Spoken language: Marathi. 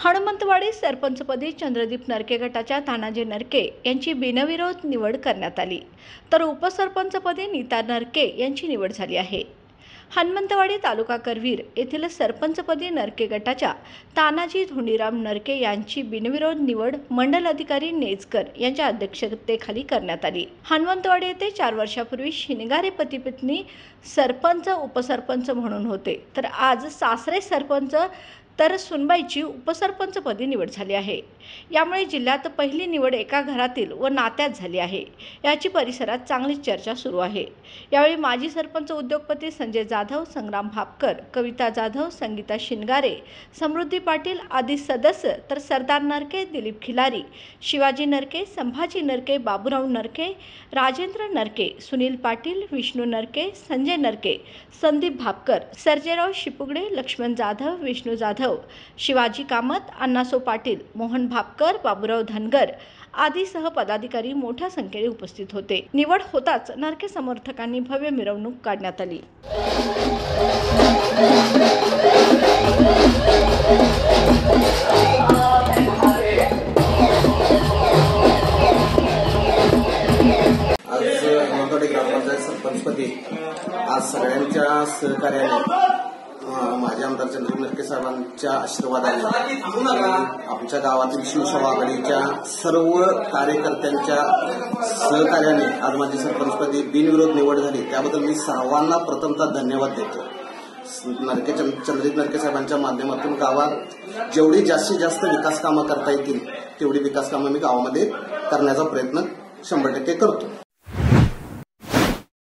हनुमंतवाडी सरपंचपदी चंद्रदीप नरके गटाच्या तानाजी नरके यांची बिनविरोध निवड करण्यात आली, तर उपसरपंचपदी नीता नरके यांची निवड झाली आहे। हनुमंतवाडी तालुका करवीर येथील सरपंचपदी नरके गटाच्या तानाजी धोंडीराम नरके यांची बिनविरोध निवड मंडल अधिकारी नेजकर यांच्या अध्यक्षतेखाली करण्यात आली। हनुमंतवाडी येथे 4 वर्षापूर्वी शिनगारे पती पत्नी सरपंच उपसरपंच म्हणून होते, तर आज सासरे सरपंच तर सुनबाईची उपसरपंचपदी निवड झाली आहे। यामुळे जिल्ह्यात पहिली निवड एका घरातील व नात्यात झाली आहे, याची परिसरात चांगली चर्चा सुरू आहे। यावेळी माजी सरपंच उद्योगपती संजय जाधव, संग्राम भापकर, कविता जाधव, संगीता शिनगारे, समृद्धी पाटील आदी सदस्य, तर सरदार नरके, दिलीप खिलारी, शिवाजी नरके, संभाजी नरके, बाबूराव नरके, राजेंद्र नरके, सुनील पाटील, विष्णू नरके, संजय नरके, संदीप भापकर, सर्जेराव शिपुगडे, लक्ष्मण जाधव, विष्णू जाधव, शिवाजी कामत, अण्णासो पाटील, मोहन भापकर, बाबूराव धनगर आदीसह पदाधिकारी मोठ्या संख्येने उपस्थित होते। निवड होताच नरके समर्थकांनी भव्य मिरवणूक काढण्यात आली। आज हनुमंतवाडी ग्रामपंचायत सरपंचपदी आज सगळ्यांच्या सहकार्याने माझे आमदार चंद्रदीप नरके साहेबांच्या आशीर्वादाने आमच्या गावातील शिवसेना आघाडीच्या सर्व कार्यकर्त्यांच्या सहकार्याने आज माझी सरपंचपदी बिनविरोध निवड झाली। त्याबद्दल मी सर्वांना प्रथमतः धन्यवाद देतो। चंद्रदीप नरके साहेबांच्या माध्यमातून गावात जेवढी जास्तीत जास्त विकास कामं करता येतील तेवढी विकास कामं मी गावामध्ये करण्याचा प्रयत्न 100% करतो।